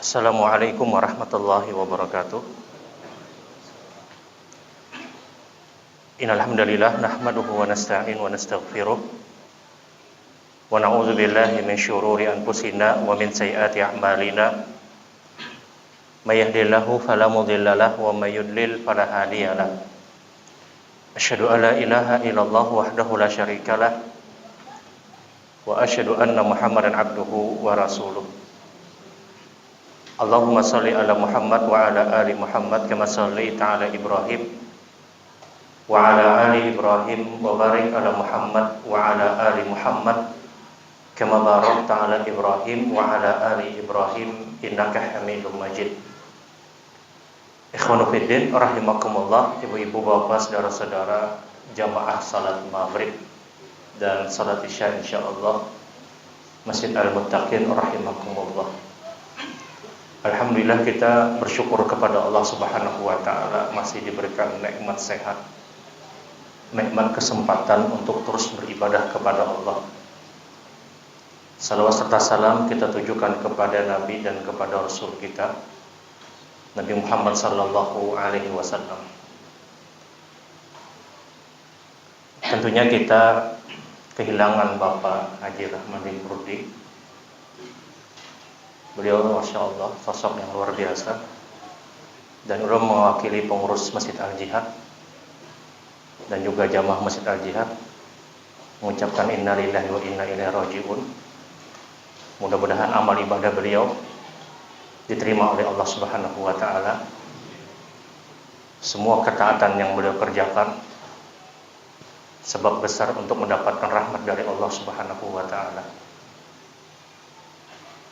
Assalamualaikum warahmatullahi wabarakatuh. Innal hamdalillah nahmaduhu wa nasta'in wa nastaghfiruh wa na'udzu billahi min syururi anfusina wa min sayyiati a'malina. May yahdihillahu fala mudhillalah wa may yudlil fala hadiyalah. Asyhadu an la ilaha illallah wahdahu la syarikalah wa asyhadu anna Muhammadan abduhu wa rasuluh. Allahumma salli ala Muhammad wa ala ali Muhammad kama sallaita ala Ibrahim wa ala ali Ibrahim wa barik ala Muhammad wa ala ali Muhammad kama barakta ala Ibrahim wa ala ali Ibrahim innaka Hamidum Majid. Ikhwanu fiddin rahimakumullah, ibu-ibu, bapak, saudara-saudara jamaah salat maghrib dan salat isya insyaallah Masjid Al-Muttaqin rahimakumullah. Alhamdulillah, kita bersyukur kepada Allah Subhanahu wa taala masih diberikan nikmat sehat, nikmat kesempatan untuk terus beribadah kepada Allah. Salawat serta salam kita tujukan kepada Nabi dan kepada Rasul kita, Nabi Muhammad sallallahu alaihi wasallam. Tentunya kita kehilangan Bapak Haji Rahmadi Rudi. Beliau Masya Allah sosok yang luar biasa, dan beliau mewakili pengurus Masjid Al-Jihad dan juga jamaah Masjid Al-Jihad mengucapkan inna lillahi wa inna ilaihi raji'un. Mudah-mudahan amal ibadah beliau diterima oleh Allah Subhanahu wa taala. Semua ketaatan yang beliau kerjakan sebab besar untuk mendapatkan rahmat dari Allah Subhanahu wa taala.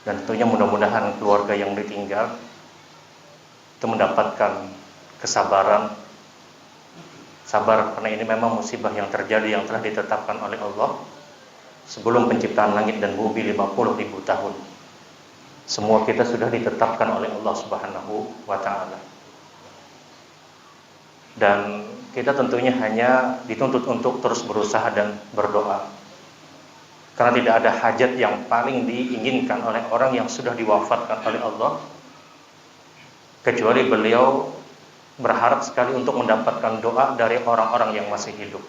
Dan tentunya mudah-mudahan keluarga yang ditinggal itu mendapatkan kesabaran, sabar, karena ini memang musibah yang terjadi yang telah ditetapkan oleh Allah sebelum penciptaan langit dan bumi 50.000 tahun. Semua kita sudah ditetapkan oleh Allah Subhanahu wa taala. Dan kita tentunya hanya dituntut untuk terus berusaha dan berdoa. Karena tidak ada hajat yang paling diinginkan oleh orang yang sudah diwafatkan oleh Allah kecuali beliau berharap sekali untuk mendapatkan doa dari orang-orang yang masih hidup.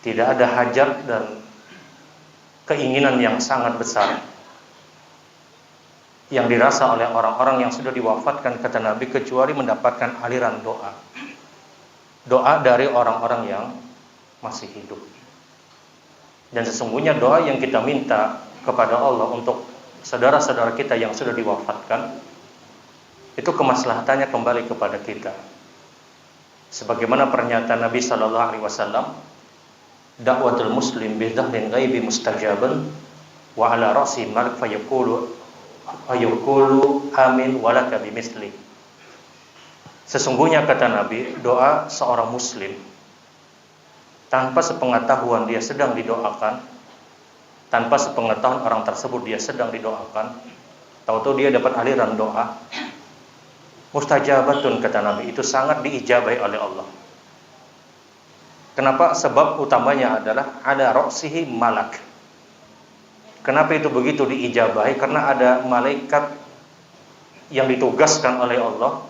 Tidak ada hajat dan keinginan yang sangat besar yang dirasa oleh orang-orang yang sudah diwafatkan, kata Nabi, kecuali mendapatkan aliran doa. Doa dari orang-orang yang masih hidup. Dan sesungguhnya doa yang kita minta kepada Allah untuk saudara-saudara kita yang sudah diwafatkan, itu kemaslahatannya kembali kepada kita. Sebagaimana pernyataan Nabi sallallahu alaihi wasallam, da'watul muslim bi dhahril ghaibi mustajaban wa ala ra'si malik fayaqulu amin walaka bimisli. Sesungguhnya, kata Nabi, doa seorang muslim tanpa sepengetahuan dia sedang didoakan, tanpa sepengetahuan orang tersebut dia sedang didoakan, tahu-tahu dia dapat aliran doa, mustajabatun, kata Nabi, itu sangat diijabahi oleh Allah. Kenapa? Sebab utamanya adalah ada roksihi malak. Kenapa itu begitu diijabahi? Karena ada malaikat yang ditugaskan oleh Allah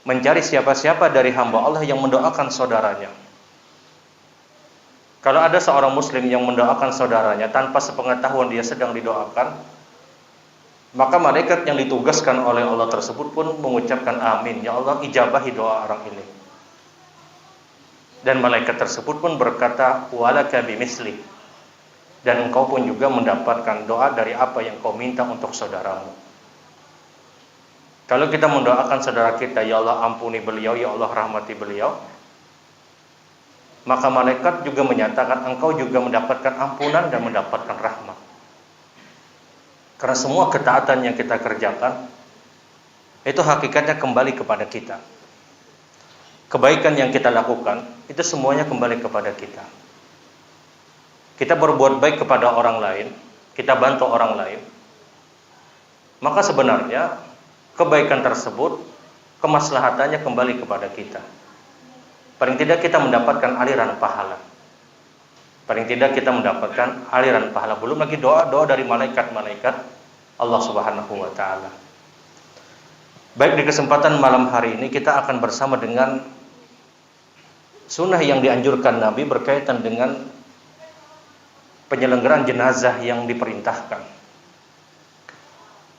mencari siapa-siapa dari hamba Allah yang mendoakan saudaranya. Kalau ada seorang muslim yang mendoakan saudaranya tanpa sepengetahuan dia sedang didoakan, maka malaikat yang ditugaskan oleh Allah tersebut pun mengucapkan amin, ya Allah ijabahi doa orang ini. Dan malaikat tersebut pun berkata walaka bimisli, dan engkau pun juga mendapatkan doa dari apa yang kau minta untuk saudaramu. Kalau kita mendoakan saudara kita, ya Allah ampuni beliau, ya Allah rahmati beliau, maka malaikat juga menyatakan engkau juga mendapatkan ampunan dan mendapatkan rahmat. Karena semua ketaatan yang kita kerjakan itu hakikatnya kembali kepada kita. Kebaikan yang kita lakukan itu semuanya kembali kepada kita. Kita berbuat baik kepada orang lain, kita bantu orang lain, maka sebenarnya kebaikan tersebut kemaslahatannya kembali kepada kita. Paling tidak kita mendapatkan aliran pahala. Paling tidak kita mendapatkan aliran pahala. Belum lagi doa-doa dari malaikat-malaikat Allah Subhanahu wa taala. Baik, di kesempatan malam hari ini kita akan bersama dengan sunnah yang dianjurkan Nabi berkaitan dengan penyelenggaraan jenazah yang diperintahkan.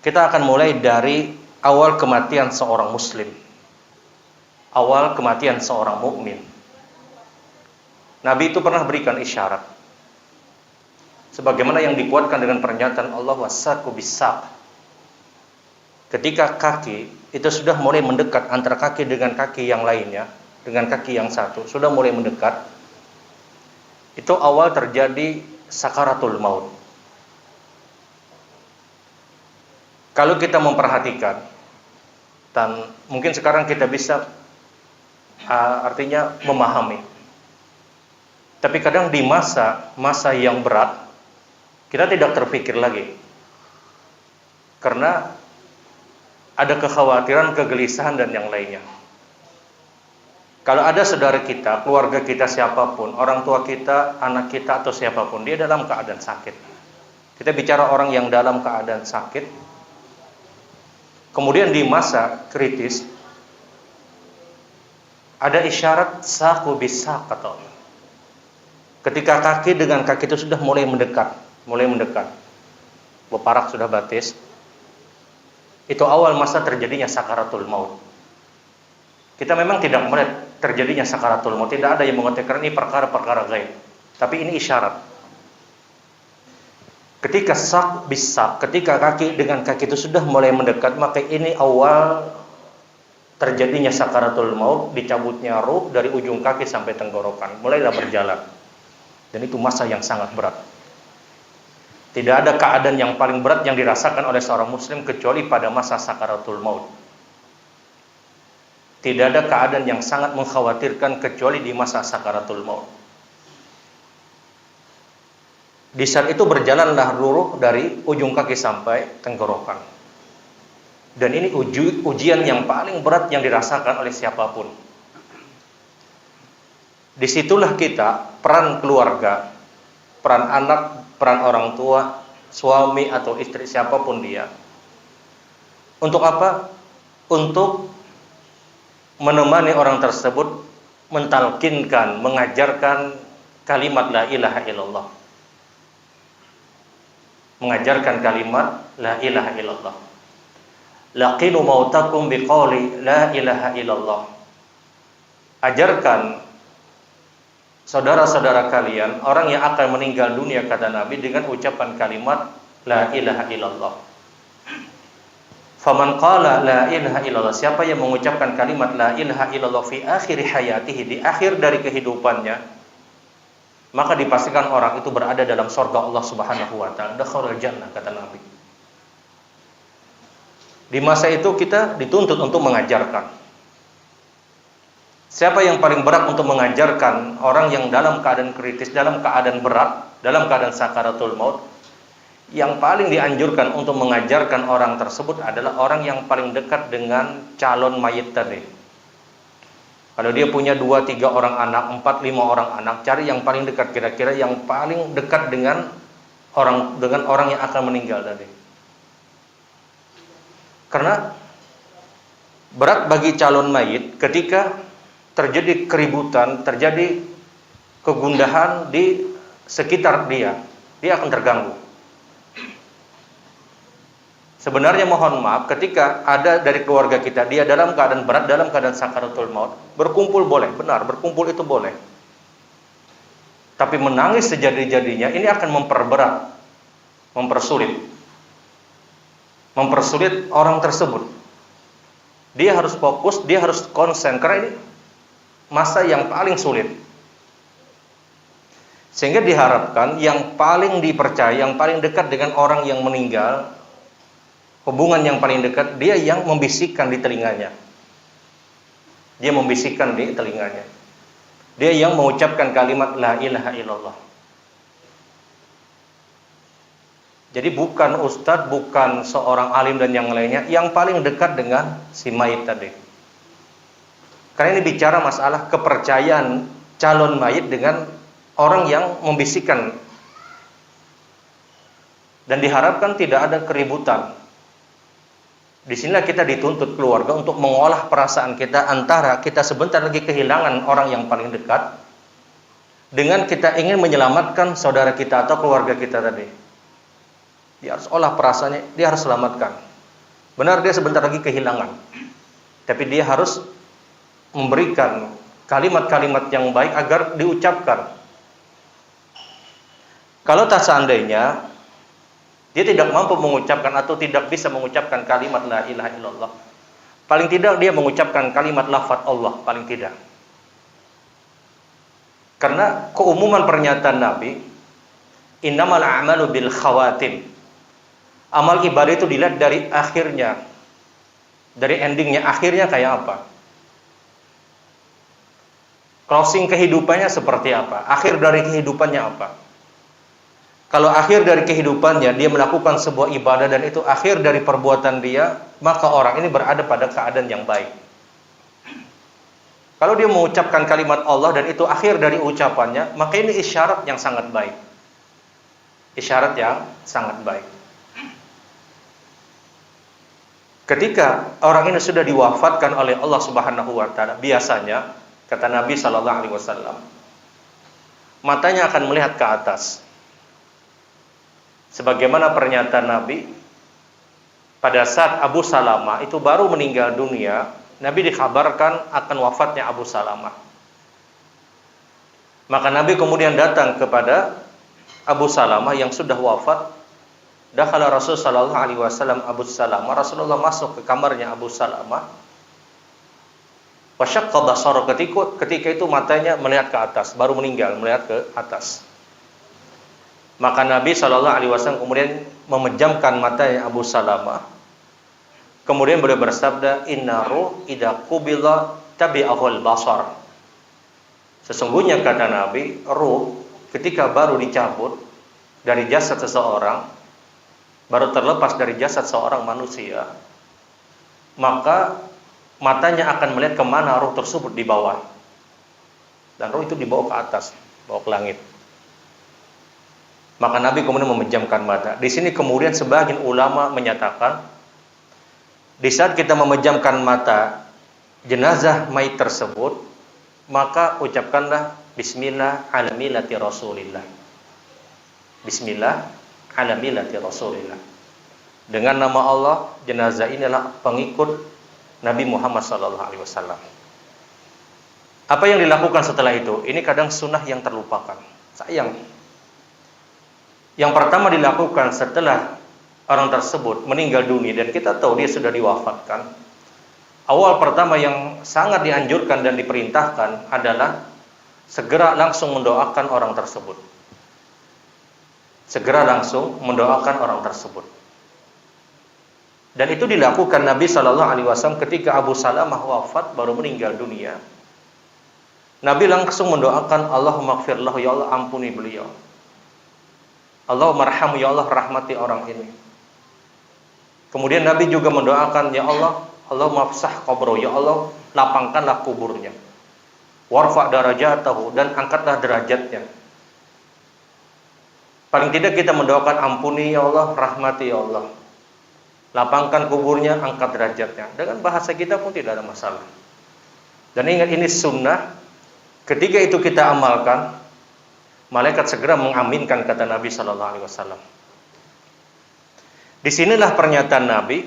Kita akan mulai dari awal kematian seorang muslim, awal kematian seorang mukmin. Nabi itu pernah berikan isyarat, sebagaimana yang dikuatkan dengan pernyataan Allah wasaku bisaq. Ketika kaki itu sudah mulai mendekat antara kaki dengan kaki yang lainnya, dengan kaki yang satu sudah mulai mendekat, itu awal terjadi sakaratul maut. Kalau kita memperhatikan, dan mungkin sekarang kita bisa artinya memahami. Tapi kadang di masa yang berat, kita tidak terpikir lagi. Karena ada kekhawatiran, kegelisahan dan yang lainnya. Kalau ada saudara kita, keluarga kita, siapapun, orang tua kita, anak kita atau siapapun, dia dalam keadaan sakit. Kita bicara orang yang dalam keadaan sakit, kemudian di masa kritis, ada isyarat saku bisaq atau ketika kaki dengan kaki itu sudah mulai mendekat, beparak sudah batis, itu awal masa terjadinya sakaratul maut. Kita memang tidak melihat terjadinya sakaratul maut, tidak ada yang mengatakan ini perkara-perkara gaib, tapi ini isyarat. Ketika sak bisaq, ketika kaki dengan kaki itu sudah mulai mendekat, maka ini awal terjadinya sakaratul maut, dicabutnya ruh dari ujung kaki sampai tenggorokan, mulailah berjalan. Dan itu masa yang sangat berat. Tidak ada keadaan yang paling berat yang dirasakan oleh seorang muslim kecuali pada masa sakaratul maut. Tidak ada keadaan yang sangat mengkhawatirkan kecuali di masa sakaratul maut. Di saat itu berjalanlah ruh dari ujung kaki sampai tenggorokan. Dan ini ujian yang paling berat yang dirasakan oleh siapapun. Disitulah kita, peran keluarga, peran anak, peran orang tua, suami atau istri, siapapun dia. Untuk apa? Untuk menemani orang tersebut, mentalkinkan, mengajarkan kalimat la ilaha illallah. Mengajarkan kalimat la ilaha illallah. Laqinu mautakum biqauli la ilaha illallah. Ajarkan saudara-saudara kalian, orang yang akan meninggal dunia, kata Nabi, dengan ucapan kalimat la ilaha illallah. Faman qala la ilaha illallah, siapa yang mengucapkan kalimat la ilaha illallah fi akhir hayatihi, di akhir dari kehidupannya, maka dipastikan orang itu berada dalam surga Allah Subhanahu wa taala, dakhalul jannah, kata Nabi. Di masa itu kita dituntut untuk mengajarkan. Siapa yang paling berat untuk mengajarkan orang yang dalam keadaan kritis, dalam keadaan berat, dalam keadaan sakaratul maut? Yang paling dianjurkan untuk mengajarkan orang tersebut adalah orang yang paling dekat dengan calon mayit tadi. Kalau dia punya 2-3 orang anak, 4-5 orang anak, cari yang paling dekat, kira-kira yang paling dekat dengan orang yang akan meninggal tadi. Karena berat bagi calon mayit ketika terjadi keributan, terjadi kegundahan di sekitar dia akan terganggu. Sebenarnya mohon maaf, ketika ada dari keluarga kita, dia dalam keadaan berat, dalam keadaan sakaratul maut, berkumpul boleh, benar, berkumpul itu boleh. Tapi menangis sejadi-jadinya, ini akan memperberat, mempersulit orang tersebut. Dia harus fokus, dia harus konsen, karena ini masa yang paling sulit. Sehingga diharapkan yang paling dipercaya, yang paling dekat dengan orang yang meninggal, hubungan yang paling dekat, dia yang membisikkan di telinganya. Dia membisikkan di telinganya. Dia yang mengucapkan kalimat la ilaha illallah. Jadi bukan ustadz, bukan seorang alim dan yang lainnya, yang paling dekat dengan si mayit tadi. Karena ini bicara masalah kepercayaan calon mayit dengan orang yang membisikkan Dan diharapkan tidak ada keributan. Disinilah kita dituntut keluarga untuk mengolah perasaan kita antara kita sebentar lagi kehilangan orang yang paling dekat dengan kita ingin menyelamatkan saudara kita atau keluarga kita tadi. Dia harus olah perasaannya, dia harus selamatkan. Benar dia sebentar lagi kehilangan, tapi dia harus memberikan kalimat-kalimat yang baik agar diucapkan. Kalau tak seandainya dia tidak mampu mengucapkan atau tidak bisa mengucapkan kalimat la ilaha illallah, paling tidak dia mengucapkan kalimat lafaz Allah, paling tidak. Karena keumuman pernyataan Nabi, innamal a'malu bil khawatim. Amal ibadah itu dilihat dari akhirnya, dari endingnya. Akhirnya kayak apa? Closing kehidupannya seperti apa? Akhir dari kehidupannya apa? Kalau akhir dari kehidupannya dia melakukan sebuah ibadah dan itu akhir dari perbuatan dia, maka orang ini berada pada keadaan yang baik. Kalau dia mengucapkan kalimat Allah dan itu akhir dari ucapannya, maka ini isyarat yang sangat baik. Isyarat yang sangat baik. Ketika orang ini sudah diwafatkan oleh Allah Subhanahu wa taala, biasanya kata Nabi sallallahu alaihi wasallam, matanya akan melihat ke atas. Sebagaimana pernyataan Nabi pada saat Abu Salamah itu baru meninggal dunia, Nabi dikabarkan akan wafatnya Abu Salamah. Maka Nabi kemudian datang kepada Abu Salamah yang sudah wafat. Dakhala Rasul sallallahu alaihi wasallam Abu Salamah. Rasulullah masuk ke kamarnya Abu Salamah. Wa syaqqa basaru, ketika itu matanya melihat ke atas, baru meninggal melihat ke atas. Maka Nabi sallallahu alaihi wasallam kemudian memejamkan matanya Abu Salamah. Kemudian beliau bersabda, "Innaru idza qubila tabi'ahul basar." Sesungguhnya kata Nabi, ruh ketika baru dicabut dari jasad seseorang, baru terlepas dari jasad seorang manusia, maka matanya akan melihat kemana ruh tersebut dibawa. Dan ruh itu dibawa ke atas, bawa ke langit. Maka Nabi kemudian memejamkan mata. Di sini kemudian sebagian ulama menyatakan, di saat kita memejamkan mata jenazah mayit tersebut, maka ucapkanlah Bismillah ala millati Rasulillah. Bismillah ala millati Rasulillah. Dengan nama Allah, jenazah inilah pengikut Nabi Muhammad SAW. Apa yang dilakukan setelah itu? Ini kadang sunnah yang terlupakan. Sayang. Yang pertama dilakukan setelah orang tersebut meninggal dunia dan kita tahu dia sudah diwafatkan. Awal pertama yang sangat dianjurkan dan diperintahkan adalah segera langsung mendoakan orang tersebut. Segera langsung mendoakan orang tersebut. Dan itu dilakukan Nabi sallallahu alaihi wasallam ketika Abu Salamah wafat baru meninggal dunia. Nabi langsung mendoakan, Allahumma ighfir lahu, ya Allah ampuni beliau. Allahumma arhamhu, ya Allah rahmati orang ini. Kemudian Nabi juga mendoakan, ya Allah, Allahumma afsah qabro, ya Allah lapangkanlah kuburnya. Warfa darajatahu, dan angkatlah derajatnya. Paling tidak kita mendoakan ampuni ya Allah, rahmati ya Allah. Lapangkan kuburnya, angkat derajatnya. Dengan bahasa kita pun tidak ada masalah. Dan ingat ini sunnah. Ketika itu kita amalkan, malaikat segera mengaminkan kata Nabi sallallahu alaihi wasallam. Disinilah pernyataan Nabi,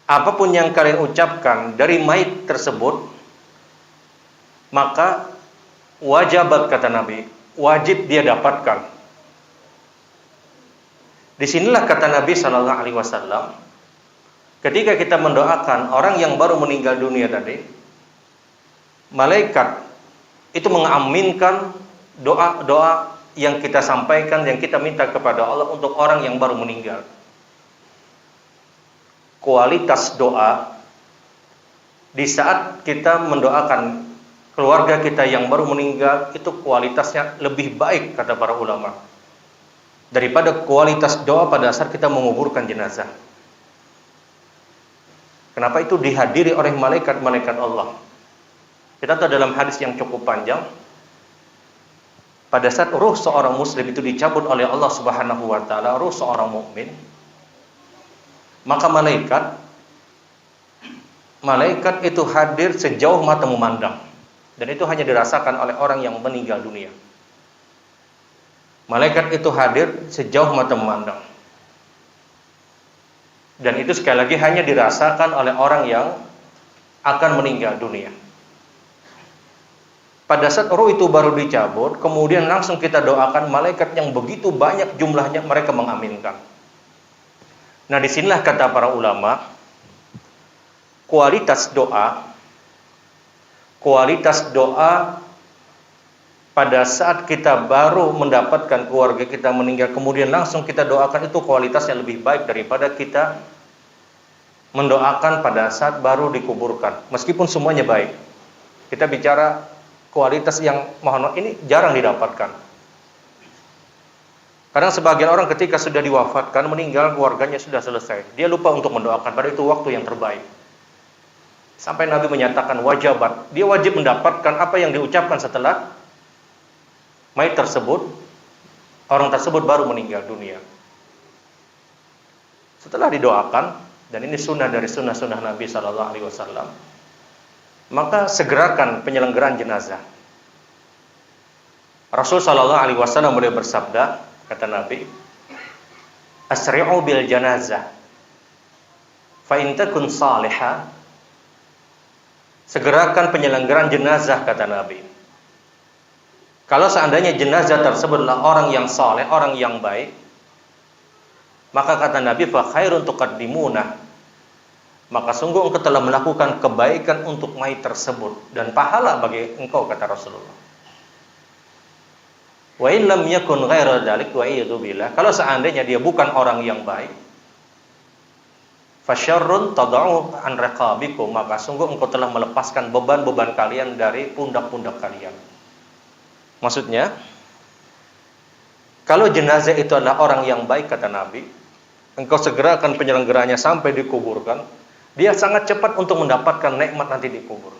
apapun yang kalian ucapkan dari mayit tersebut, maka wajibat kata Nabi, wajib dia dapatkan. Disinilah kata Nabi sallallahu alaihi wasallam, ketika kita mendoakan orang yang baru meninggal dunia tadi, malaikat itu mengaminkan doa-doa yang kita sampaikan, yang kita minta kepada Allah untuk orang yang baru meninggal. Kualitas doa di saat kita mendoakan keluarga kita yang baru meninggal itu kualitasnya lebih baik kata para ulama daripada kualitas doa pada saat kita menguburkan jenazah. Kenapa? Itu dihadiri oleh malaikat-malaikat Allah. Kita tahu dalam hadis yang cukup panjang, pada saat ruh seorang muslim itu dicabut oleh Allah Subhanahu wa taala, ruh seorang mukmin, maka malaikat itu hadir sejauh mata memandang, dan itu hanya dirasakan oleh orang yang meninggal dunia. Malaikat itu hadir sejauh mata memandang, dan itu sekali lagi hanya dirasakan oleh orang yang akan meninggal dunia. Pada saat ruh itu baru dicabut, kemudian langsung kita doakan, malaikat yang begitu banyak jumlahnya mereka mengaminkan. Nah, disinilah kata para ulama, kualitas doa pada saat kita baru mendapatkan keluarga kita meninggal, kemudian langsung kita doakan, itu kualitasnya lebih baik daripada kita mendoakan pada saat baru dikuburkan. Meskipun semuanya baik, kita bicara kualitas yang mohon maaf ini jarang didapatkan. Kadang sebagian orang ketika sudah diwafatkan, meninggal, keluarganya sudah selesai, dia lupa untuk mendoakan, padahal itu waktu yang terbaik. Sampai Nabi menyatakan wajibat, dia wajib mendapatkan apa yang diucapkan setelah mayit tersebut, orang tersebut baru meninggal dunia. Setelah didoakan, dan ini sunnah dari sunnah-sunnah Nabi SAW, maka segerakan penyelenggaraan jenazah. Rasul SAW beliau bersabda, kata Nabi, asri'u bil janazah, fa in takun salihah. Segerakan penyelenggaraan jenazah, kata Nabi. Kalau seandainya jenazah tersebut adalah orang yang saleh, orang yang baik, maka kata Nabi, fa khairun tuqaddimuna, maka sungguh engkau telah melakukan kebaikan untuk mayit tersebut dan pahala bagi engkau, kata Rasulullah. Wa in lam yakun ghaira dzalik wa a'udzu billah, kalau seandainya dia bukan orang yang baik, fasyarrun tad'u an raqabikum, maka sungguh engkau telah melepaskan beban-beban kalian dari pundak-pundak kalian. Maksudnya, kalau jenazah itu adalah orang yang baik, kata Nabi, engkau segerakan penyelenggaranya sampai dikuburkan, dia sangat cepat untuk mendapatkan nikmat nanti di kubur.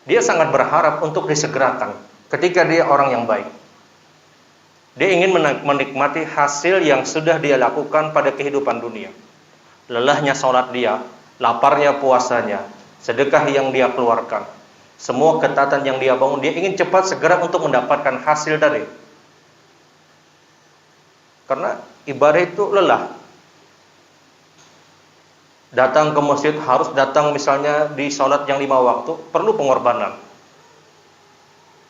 Dia sangat berharap untuk disegerakan ketika dia orang yang baik. Dia ingin menikmati hasil yang sudah dia lakukan pada kehidupan dunia. Lelahnya sholat dia, laparnya puasanya, sedekah yang dia keluarkan, semua ketaatan yang dia bangun, dia ingin cepat segera untuk mendapatkan hasil dari. Karena ibadah itu lelah. Datang ke masjid, harus datang misalnya di sholat yang 5 waktu, perlu pengorbanan.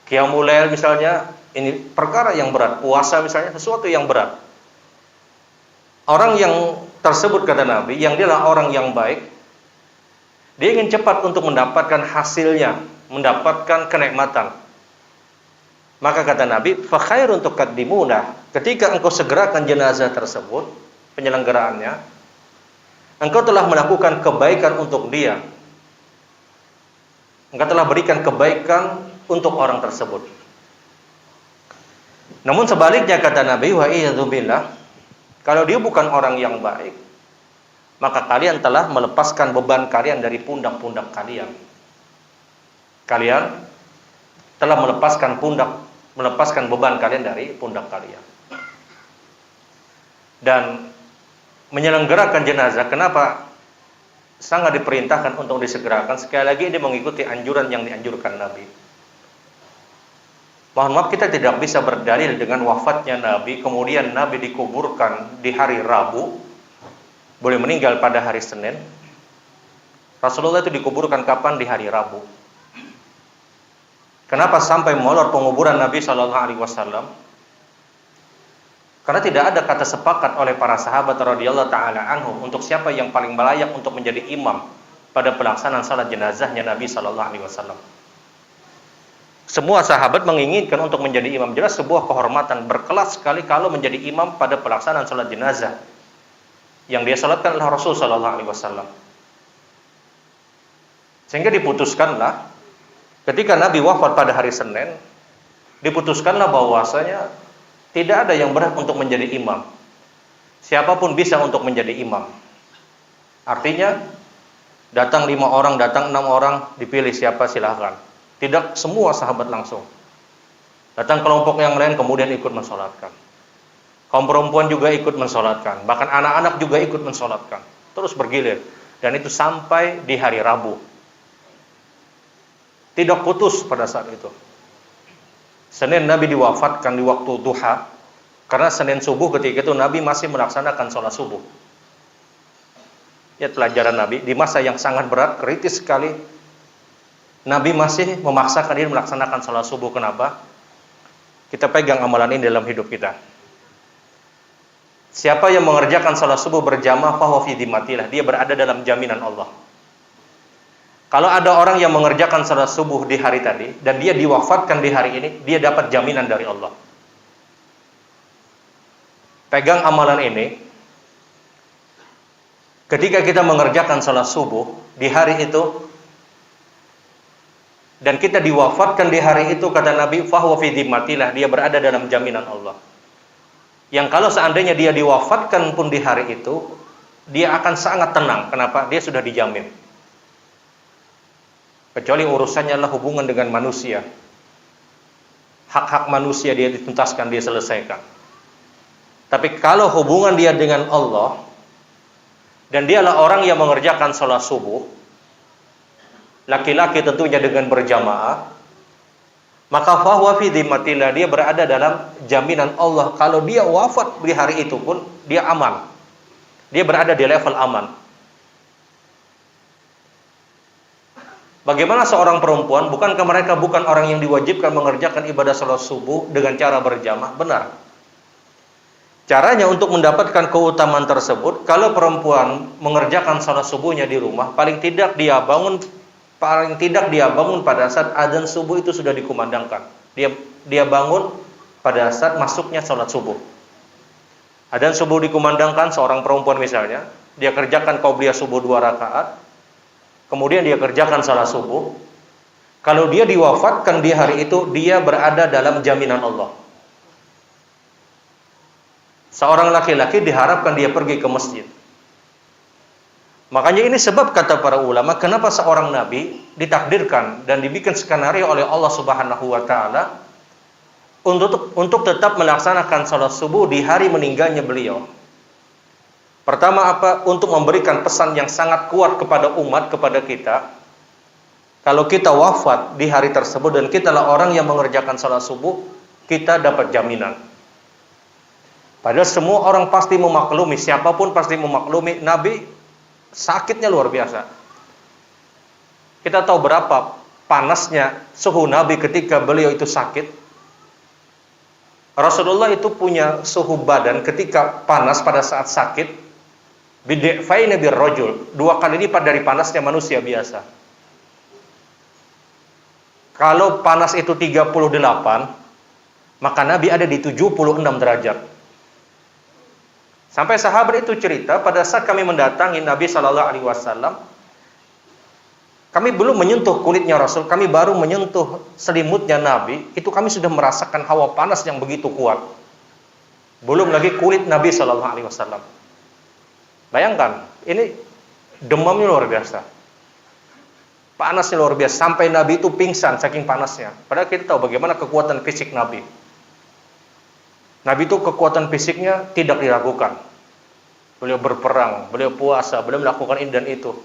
Qiyamul lail misalnya, ini perkara yang berat. Puasa misalnya, sesuatu yang berat. Orang yang tersebut, kata Nabi, yang dia adalah orang yang baik, dia ingin cepat untuk mendapatkan hasilnya, mendapatkan kenikmatan. Maka kata Nabi, fa khairun tuqaddimuna, ketika engkau segerakan jenazah tersebut, penyelenggaraannya, engkau telah melakukan kebaikan untuk dia. Engkau telah berikan kebaikan untuk orang tersebut. Namun sebaliknya, kata Nabi, wa a'udzu billah, kalau dia bukan orang yang baik, maka kalian telah melepaskan beban kalian dari pundak-pundak kalian. Kalian telah melepaskan beban kalian dari pundak kalian. Dan menyelenggarakan jenazah, kenapa sangat diperintahkan untuk disegerakan? Sekali lagi ini mengikuti anjuran yang dianjurkan Nabi. Mohon maaf, kita tidak bisa berdalil dengan wafatnya Nabi, kemudian Nabi dikuburkan di hari Rabu, boleh meninggal pada hari Senin. Rasulullah itu dikuburkan kapan? Di hari Rabu. Kenapa sampai molor penguburan Nabi SAW? Karena tidak ada kata sepakat oleh para sahabat radhiyallahu taala anhum untuk siapa yang paling layak untuk menjadi imam pada pelaksanaan salat jenazahnya Nabi SAW. Semua sahabat menginginkan untuk menjadi imam. Jelas sebuah kehormatan berkelas sekali kalau menjadi imam pada pelaksanaan salat jenazah yang dia salatkan adalah Rasul SAW. Sehingga diputuskanlah ketika Nabi wafat pada hari Senin, diputuskanlah bahwasanya tidak ada yang berhak untuk menjadi imam. Siapapun bisa untuk menjadi imam. Artinya datang 5 orang, datang 6 orang, dipilih siapa silahkan. Tidak semua sahabat langsung. Datang kelompok yang lain kemudian ikut mensolatkan. Kaum perempuan juga ikut mensolatkan. Bahkan anak-anak juga ikut mensolatkan. Terus bergilir. Dan itu sampai di hari Rabu. Tidak putus pada saat itu. Senin Nabi diwafatkan di waktu duha. Karena Senin subuh ketika itu Nabi masih melaksanakan sholat subuh. Ya, pelajaran Nabi di masa yang sangat berat, kritis sekali, Nabi masih memaksakan diri melaksanakan sholat subuh. Kenapa? Kita pegang amalan ini dalam hidup kita. Siapa yang mengerjakan sholat subuh berjamaah, fahuwa fi dhimmatillah, dia berada dalam jaminan Allah. Kalau ada orang yang mengerjakan sholat subuh di hari tadi dan dia diwafatkan di hari ini, dia dapat jaminan dari Allah. Pegang amalan ini. Ketika kita mengerjakan sholat subuh di hari itu dan kita diwafatkan di hari itu, kata Nabi, fahuwa fi dhimmatillah, dia berada dalam jaminan Allah. Yang kalau seandainya dia diwafatkan pun di hari itu, dia akan sangat tenang. Kenapa? Dia sudah dijamin. Kecuali urusannya adalah hubungan dengan manusia. Hak-hak manusia dia dituntaskan, dia selesaikan. Tapi kalau hubungan dia dengan Allah, dan dialah orang yang mengerjakan sholat subuh, laki-laki tentunya dengan berjamaah, maka fahuwa fi dhimmatillah, dia berada dalam jaminan Allah. Kalau dia wafat di hari itu pun dia aman. Dia berada di level aman. Bagaimana seorang perempuan, bukankah mereka bukan orang yang diwajibkan mengerjakan ibadah sholat subuh dengan cara berjamaah? Benar. Caranya untuk mendapatkan keutamaan tersebut, kalau perempuan mengerjakan sholat subuhnya di rumah, paling tidak dia bangun pada saat adzan subuh itu sudah dikumandangkan. Dia bangun pada saat masuknya sholat subuh. Adzan subuh dikumandangkan, seorang perempuan misalnya, dia kerjakan qabliyah subuh 2 rakaat, kemudian dia kerjakan sholat subuh. Kalau dia diwafatkan di hari itu, dia berada dalam jaminan Allah. Seorang laki-laki diharapkan dia pergi ke masjid. Makanya ini sebab kata para ulama, kenapa seorang nabi ditakdirkan dan dibikin skenario oleh Allah Subhanahu wa taala untuk tetap melaksanakan salat subuh di hari meninggalnya beliau. Pertama apa? Untuk memberikan pesan yang sangat kuat kepada umat, kepada kita. Kalau kita wafat di hari tersebut dan kita adalah orang yang mengerjakan salat subuh, kita dapat jaminan. Padahal semua orang pasti memaklumi, siapapun pasti memaklumi, Nabi sakitnya luar biasa. Kita tahu berapa panasnya suhu Nabi ketika beliau itu sakit. Rasulullah itu punya suhu badan ketika panas pada saat sakit, bidi'faini birrajul, 2 kali lipat dari panasnya manusia biasa. Kalau panas itu 38, maka Nabi ada di 76 derajat. Sampai sahabat itu cerita, pada saat kami mendatangi Nabi Shallallahu Alaihi Wasallam, kami belum menyentuh kulitnya Rasul, kami baru menyentuh selimutnya Nabi, itu kami sudah merasakan hawa panas yang begitu kuat. Belum lagi kulit Nabi Shallallahu Alaihi Wasallam. Bayangkan, ini demamnya luar biasa, panasnya luar biasa, sampai Nabi itu pingsan saking panasnya. Padahal kita tahu bagaimana kekuatan fisik Nabi. Nabi itu kekuatan fisiknya tidak diragukan. Beliau berperang, beliau puasa, beliau melakukan ini dan itu.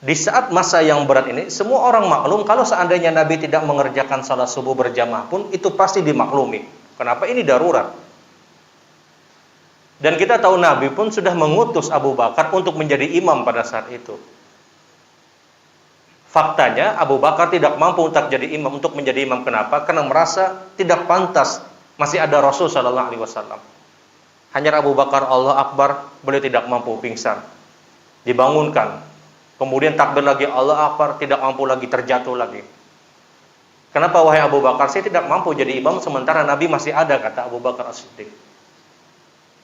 Di saat masa yang berat ini, semua orang maklum kalau seandainya Nabi tidak mengerjakan salat subuh berjamaah pun, itu pasti dimaklumi. Kenapa? Ini darurat. Dan kita tahu Nabi pun sudah mengutus Abu Bakar untuk menjadi imam pada saat itu. Faktanya Abu Bakar tidak mampu untuk menjadi imam. Kenapa? Karena merasa tidak pantas masih ada Rasul Sallallahu Alaihi Wasallam. Hanya Abu Bakar Allah Akbar, beliau tidak mampu, pingsan. Dibangunkan, kemudian takbir lagi Allah Akbar, tidak mampu lagi, terjatuh lagi. Kenapa wahai Abu Bakar? Saya tidak mampu jadi imam sementara Nabi masih ada, kata Abu Bakar As-Siddiq.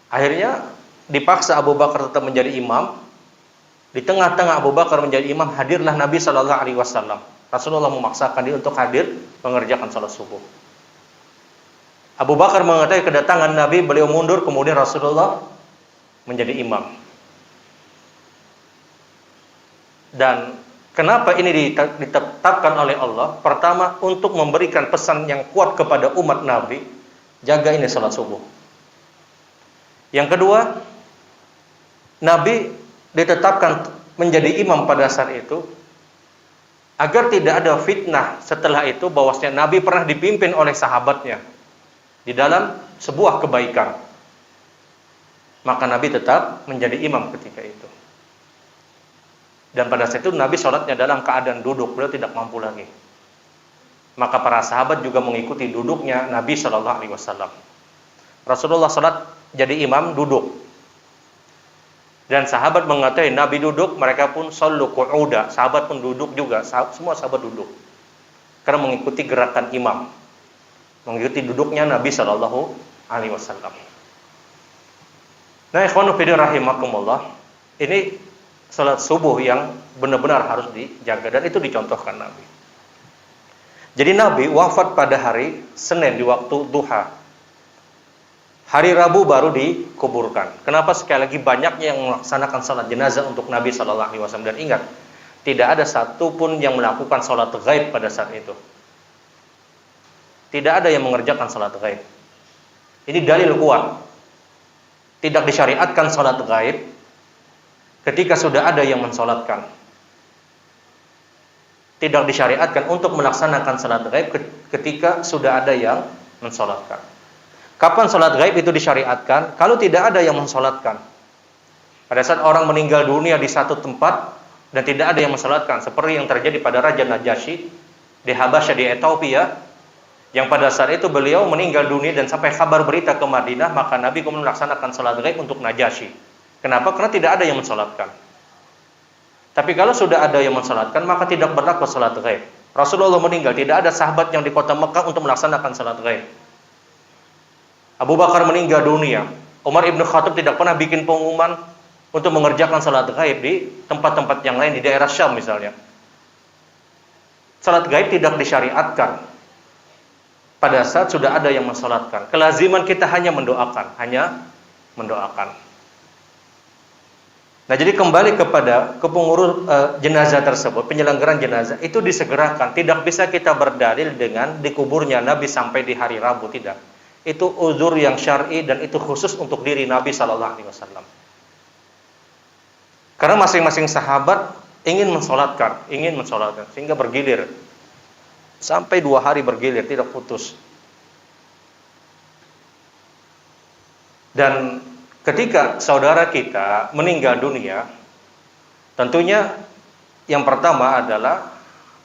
Akhirnya dipaksa Abu Bakar tetap menjadi imam. Di tengah-tengah Abu Bakar menjadi imam, hadirlah Nabi Shallallahu Alaihi Wasallam. Rasulullah memaksakan dia untuk hadir mengerjakan salat subuh. Abu Bakar mengetahui kedatangan Nabi, beliau mundur, kemudian Rasulullah menjadi imam. Dan Kenapa ini ditetapkan oleh Allah? Pertama, untuk memberikan pesan yang kuat kepada umat Nabi, jaga ini salat subuh. Yang kedua, Nabi ditetapkan menjadi imam pada saat itu agar tidak ada fitnah setelah itu bahwasanya Nabi pernah dipimpin oleh sahabatnya di dalam sebuah kebaikan. Maka Nabi tetap menjadi imam ketika itu. Dan pada saat itu Nabi sholatnya dalam keadaan duduk, beliau tidak mampu lagi. Maka para sahabat juga mengikuti duduknya Nabi Shallallahu Alaihi Wasallam. Rasulullah sholat jadi imam duduk, dan sahabat mengatakan Nabi duduk, mereka pun shallu qu'uda, sahabat pun duduk juga, semua sahabat duduk, karena mengikuti gerakan imam, mengikuti duduknya Nabi Shallallahu Alaihi Wasallam. Nah, ikhwanu fillah rahimakumullah, ini salat subuh yang benar-benar harus dijaga, dan itu dicontohkan Nabi. Jadi Nabi wafat pada hari Senin di waktu duha. Hari Rabu baru dikuburkan. Kenapa? Sekali lagi banyaknya yang melaksanakan salat jenazah untuk Nabi Shallallahu Alaihi Wasallam. Dan ingat, tidak ada satupun yang melakukan salat ghaib pada saat itu. Tidak ada yang mengerjakan salat ghaib. Ini dalil kuat. Tidak disyariatkan salat ghaib ketika sudah ada yang mensolatkan. Tidak disyariatkan untuk melaksanakan salat ghaib ketika sudah ada yang mensolatkan. Kapan salat ghaib itu disyariatkan? Kalau tidak ada yang mensolatkan. Pada saat orang meninggal dunia di satu tempat dan tidak ada yang mensolatkan, seperti yang terjadi pada Raja Najasyi di Habasyah di Ethiopia, yang pada saat itu beliau meninggal dunia dan sampai kabar berita ke Madinah, maka Nabi kemudian melaksanakan salat ghaib untuk Najasyi. Kenapa? Karena tidak ada yang mensolatkan. Tapi kalau sudah ada yang mensolatkan, maka tidak berlaku salat ghaib. Rasulullah meninggal, tidak ada sahabat yang di kota Mekah untuk melaksanakan salat ghaib. Abu Bakar meninggal dunia, Umar ibn Khattab tidak pernah bikin pengumuman untuk mengerjakan salat ghaib di tempat-tempat yang lain, di daerah Syam misalnya. Salat ghaib tidak disyariatkan pada saat sudah ada yang mensolatkan. Kelaziman kita hanya mendoakan, Nah, jadi kembali kepada kepengurus jenazah tersebut, penyelenggaraan jenazah itu disegerakan. Tidak bisa kita berdalil dengan dikuburnya Nabi sampai di hari Rabu, tidak. Itu uzur yang syar'i dan itu khusus untuk diri Nabi Shallallahu Alaihi Wasallam. Karena masing-masing sahabat ingin mensolatkan, sehingga bergilir sampai 2 hari bergilir, tidak putus. Dan ketika saudara kita meninggal dunia, tentunya yang pertama adalah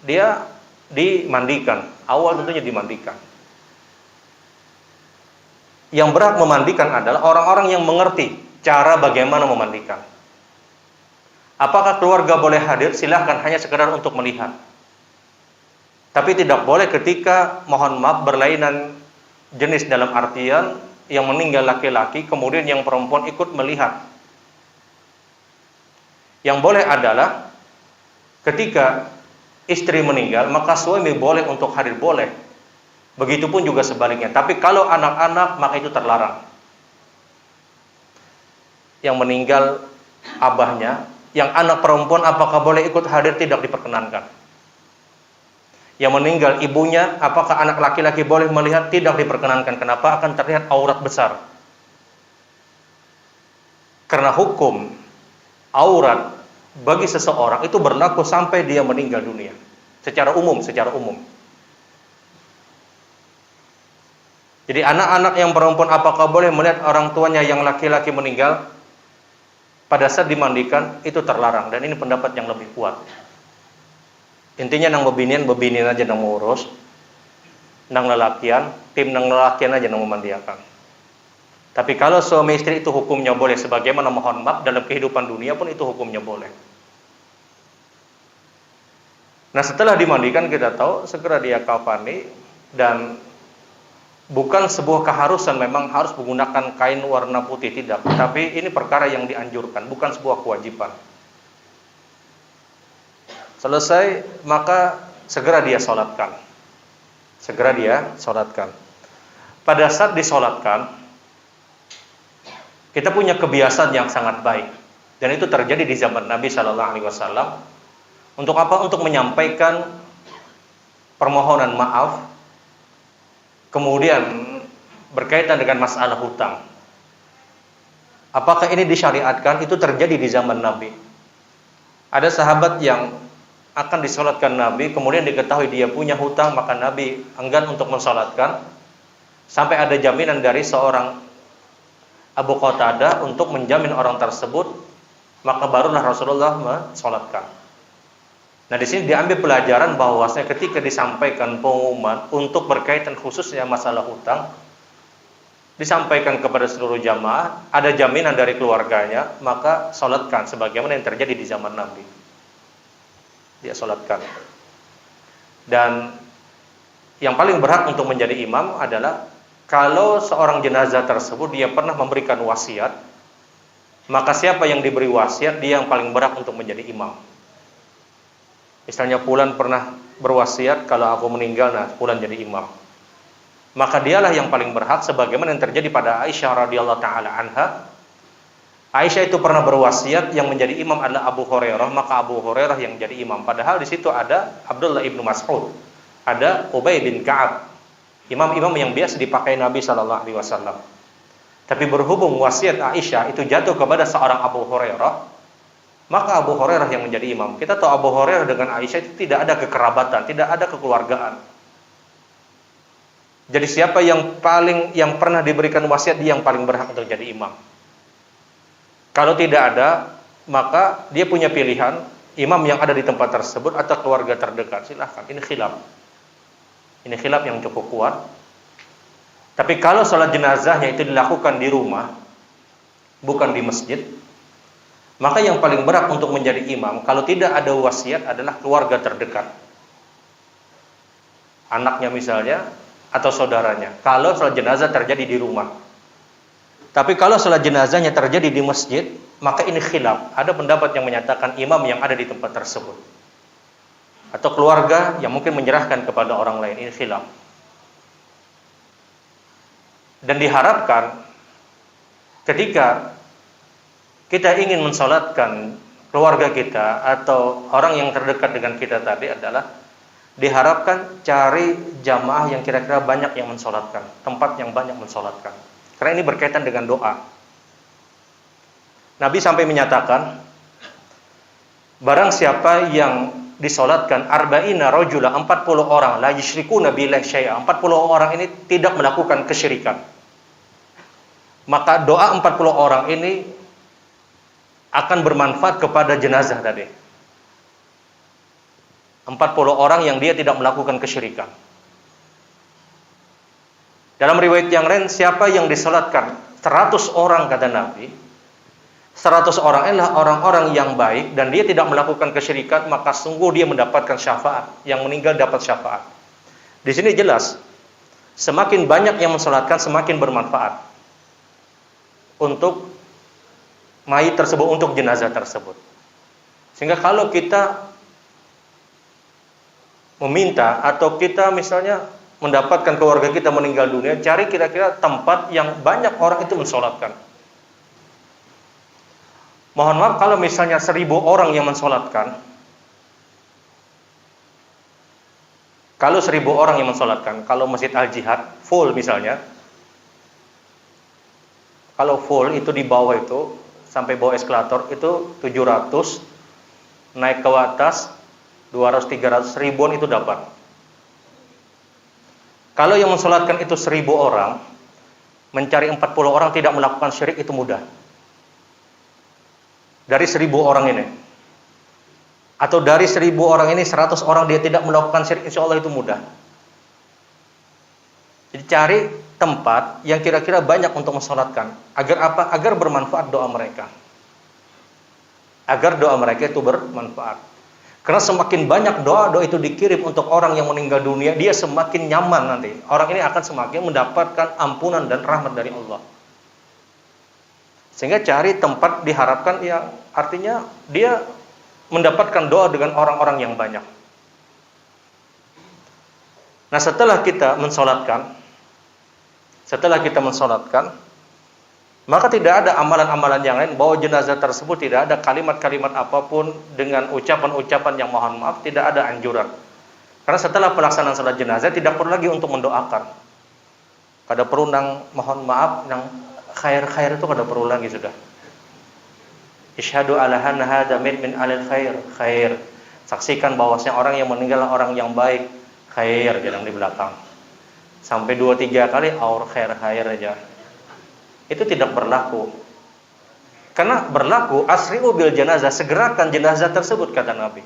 dia dimandikan. Awal tentunya dimandikan. Yang berhak memandikan adalah orang-orang yang mengerti cara bagaimana memandikan. Apakah keluarga boleh hadir? Silahkan, hanya sekedar untuk melihat. Tapi tidak boleh ketika, mohon maaf, berlainan jenis dalam artian yang meninggal laki-laki, kemudian yang perempuan ikut melihat. Yang boleh adalah ketika istri meninggal, maka suami boleh untuk hadir, boleh. Begitupun juga sebaliknya. Tapi kalau anak-anak, maka itu terlarang. Yang meninggal abahnya, yang anak perempuan apakah boleh ikut hadir? Tidak diperkenankan. Yang meninggal ibunya, apakah anak laki-laki boleh melihat? Tidak diperkenankan. Kenapa? Akan terlihat aurat besar. Karena hukum aurat bagi seseorang itu berlaku sampai dia meninggal dunia. Secara umum. Jadi anak-anak yang perempuan apakah boleh melihat orang tuanya yang laki-laki meninggal? Pada saat dimandikan itu terlarang, dan ini pendapat yang lebih kuat. Intinya nang bebinian aja nang mengurus, nang lelakian, tim nang lelakian aja nang memandiakan. Tapi kalau suami istri itu hukumnya boleh, sebagaimana mohon maaf dalam kehidupan dunia pun itu hukumnya boleh. Nah, setelah dimandikan kita tahu segera dia kafani, dan bukan sebuah keharusan memang harus menggunakan kain warna putih, tidak. Tapi ini perkara yang dianjurkan, bukan sebuah kewajiban. Selesai, maka segera dia sholatkan. Pada saat disolatkan, kita punya kebiasaan yang sangat baik, dan itu terjadi di zaman Nabi Shallallahu Alaihi Wasallam. Untuk apa? Untuk menyampaikan permohonan maaf, kemudian berkaitan dengan masalah hutang. Apakah ini disyariatkan? Itu terjadi di zaman Nabi. Ada sahabat yang akan disolatkan Nabi, kemudian diketahui dia punya hutang, maka Nabi enggan untuk mensolatkan, sampai ada jaminan dari seorang Abu Qatadah untuk menjamin orang tersebut, maka barulah Rasulullah mensolatkan. Nah, di sini diambil pelajaran bahwasanya ketika disampaikan pengumuman untuk berkaitan khususnya masalah hutang, disampaikan kepada seluruh jamaah, ada jaminan dari keluarganya, maka solatkan sebagaimana yang terjadi di zaman Nabi. Dia solatkan. Dan yang paling berhak untuk menjadi imam adalah kalau seorang jenazah tersebut dia pernah memberikan wasiat, maka siapa yang diberi wasiat dia yang paling berhak untuk menjadi imam. Misalnya fulan pernah berwasiat, kalau aku meninggal, nah fulan jadi imam. Maka dialah yang paling berhak, sebagaimana yang terjadi pada Aisyah radhiyallahu taala anha. Aisyah itu pernah berwasiat, yang menjadi imam adalah Abu Hurairah, maka Abu Hurairah yang jadi imam. Padahal di situ ada Abdullah ibnu Mas'ud, ada Ubay bin Ka'ab, imam-imam yang biasa dipakai Nabi sallallahu alaihi wasallam. Tapi berhubung wasiat Aisyah itu jatuh kepada seorang Abu Hurairah, maka Abu Hurairah yang menjadi imam. Kita tahu Abu Hurairah dengan Aisyah itu tidak ada kekerabatan, tidak ada kekeluargaan. Jadi siapa yang pernah diberikan wasiat, dia yang paling berhak untuk jadi imam. Kalau tidak ada, maka dia punya pilihan, imam yang ada di tempat tersebut atau keluarga terdekat. Silahkan, ini khilaf. Ini khilaf yang cukup kuat. Tapi kalau salat jenazahnya itu dilakukan di rumah, bukan di masjid, maka yang paling berhak untuk menjadi imam, kalau tidak ada wasiat, adalah keluarga terdekat. Anaknya misalnya, atau saudaranya. Kalau salat jenazah terjadi di rumah. Tapi kalau salat jenazahnya terjadi di masjid, maka ini khilaf. Ada pendapat yang menyatakan imam yang ada di tempat tersebut, atau keluarga yang mungkin menyerahkan kepada orang lain. Ini khilaf. Dan diharapkan ketika kita ingin mensolatkan keluarga kita atau orang yang terdekat dengan kita tadi, adalah diharapkan cari jamaah yang kira-kira banyak yang mensolatkan, tempat yang banyak mensolatkan. Karena ini berkaitan dengan doa. Nabi sampai menyatakan, barang siapa yang disolatkan arba'ina rajula, 40 orang, la yusyrikuna billahi syai'a, 40 orang ini tidak melakukan kesyirikan, maka doa 40 orang ini akan bermanfaat kepada jenazah tadi. 40 orang yang dia tidak melakukan kesyirikan. Dalam riwayat yang lain, siapa yang disolatkan 100 orang, kata Nabi, 100 orang adalah orang-orang yang baik dan dia tidak melakukan kesyirikan, maka sungguh dia mendapatkan syafaat. Yang meninggal dapat syafaat. Di sini jelas, semakin banyak yang mensolatkan, semakin bermanfaat untuk mayit tersebut, untuk jenazah tersebut. Sehingga kalau kita meminta, atau kita misalnya mendapatkan keluarga kita meninggal dunia, cari kira-kira tempat yang banyak orang itu mensolatkan. Mohon maaf, kalau misalnya 1000 orang yang mensolatkan, kalau 1000 orang yang mensolatkan, kalau Masjid Al-Jihad full misalnya, kalau full itu di bawah itu sampai bawah eskalator itu 700, naik ke atas 200, 300, 1000-an itu dapat. Kalau yang mensolatkan itu 1000 orang, mencari 40 orang tidak melakukan syirik itu mudah. Dari 1000 orang ini, atau dari 1000 orang ini 100 orang dia tidak melakukan syirik, insya Allah itu mudah. Jadi cari tempat yang kira-kira banyak untuk mensolatkan. Agar apa? Agar bermanfaat doa mereka. Agar doa mereka itu bermanfaat. Karena semakin banyak doa itu dikirim untuk orang yang meninggal dunia, dia semakin nyaman nanti. Orang ini akan semakin mendapatkan ampunan dan rahmat dari Allah. Sehingga cari tempat diharapkan yang artinya dia mendapatkan doa dengan orang-orang yang banyak. Nah, setelah kita mensolatkan, Maka tidak ada amalan-amalan yang lain bahwa jenazah tersebut tidak ada kalimat-kalimat apapun dengan ucapan-ucapan yang mohon maaf, tidak ada anjuran. Karena setelah pelaksanaan salat jenazah tidak perlu lagi untuk mendoakan. Kada perlu nang mohon maaf nang khair-khair itu kada perlu lagi sudah. Isyhadu ala anna hada min alil khair. Saksikan bahwasanya orang yang meninggal orang yang baik, khair jangan di belakang. Sampai 2-3 kali aur khair aja. Itu tidak berlaku. Karena berlaku asri'u bil janazah, segerakan jenazah tersebut kata Nabi.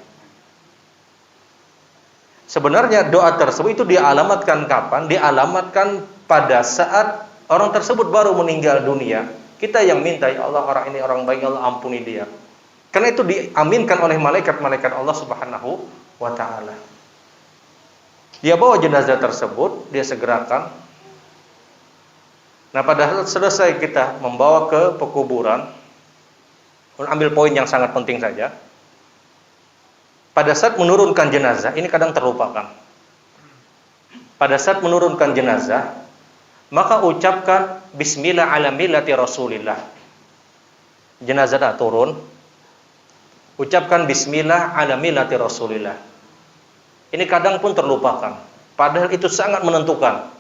Sebenarnya doa tersebut itu dialamatkan kapan? Dialamatkan pada saat orang tersebut baru meninggal dunia. Kita yang minta, ya Allah orang ini orang baik, ya Allah ampuni dia. Karena itu diaminkan oleh malaikat-malaikat Allah Subhanahu wa taala. Dia bawa jenazah tersebut, dia segerakan. Nah, pada saat selesai kita membawa ke pekuburan, ambil poin yang sangat penting saja. Pada saat menurunkan jenazah, ini kadang terlupakan. Pada saat menurunkan jenazah, maka ucapkan bismillah ala millati Rasulillah. Jenazah dah turun, ucapkan bismillah ala millati Rasulillah. Ini kadang pun terlupakan, padahal itu sangat menentukan.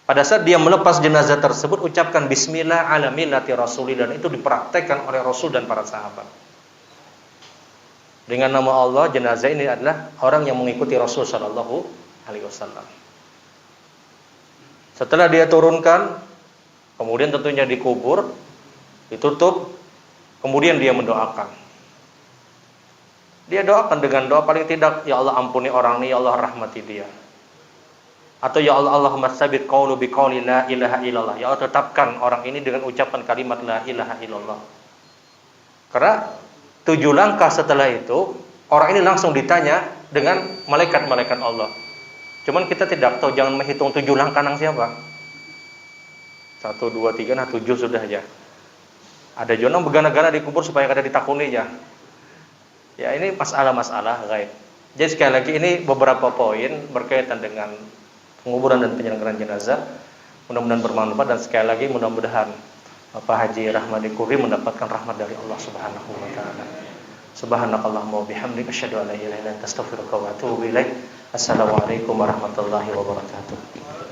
Pada saat dia melepas jenazah tersebut, ucapkan bismillah ala millati Rasulillah, dan itu dipraktekkan oleh Rasul dan para sahabat. Dengan nama Allah, jenazah ini adalah orang yang mengikuti Rasul sallallahu alaihi wasallam. Setelah dia turunkan, kemudian tentunya dikubur, ditutup, kemudian dia mendoakan. Dia doakan dengan doa paling tidak, ya Allah ampuni orang ini, ya Allah rahmati dia. Atau ya Allah, Allahumma tsabit qaulu biqauli la ilaha illallah. Ya Allah, tetapkan orang ini dengan ucapan kalimat la ilaha illallah. Karena 7 langkah setelah itu, orang ini langsung ditanya dengan malaikat-malaikat Allah. Cuman kita tidak tahu, jangan menghitung 7 langkah nang siapa. 1, 2, 3, nah 7 sudah aja. Ada jonong begana-gana dikubur supaya kada ditakuni aja. Ya ini masalah-masalah gaib. Jadi sekali lagi ini beberapa poin berkaitan dengan penguburan dan penyelenggaraan jenazah. Mudah-mudahan bermanfaat, dan sekali lagi mudah-mudahan Bapak Haji Rahmadi Kuri mendapatkan rahmat dari Allah Subhanahu wa taala. Subhanakallahumma wa bihamdika asyhadu an la ilaha illa anta astaghfiruka wa atubu ilaik. Assalamualaikum warahmatullahi wabarakatuh.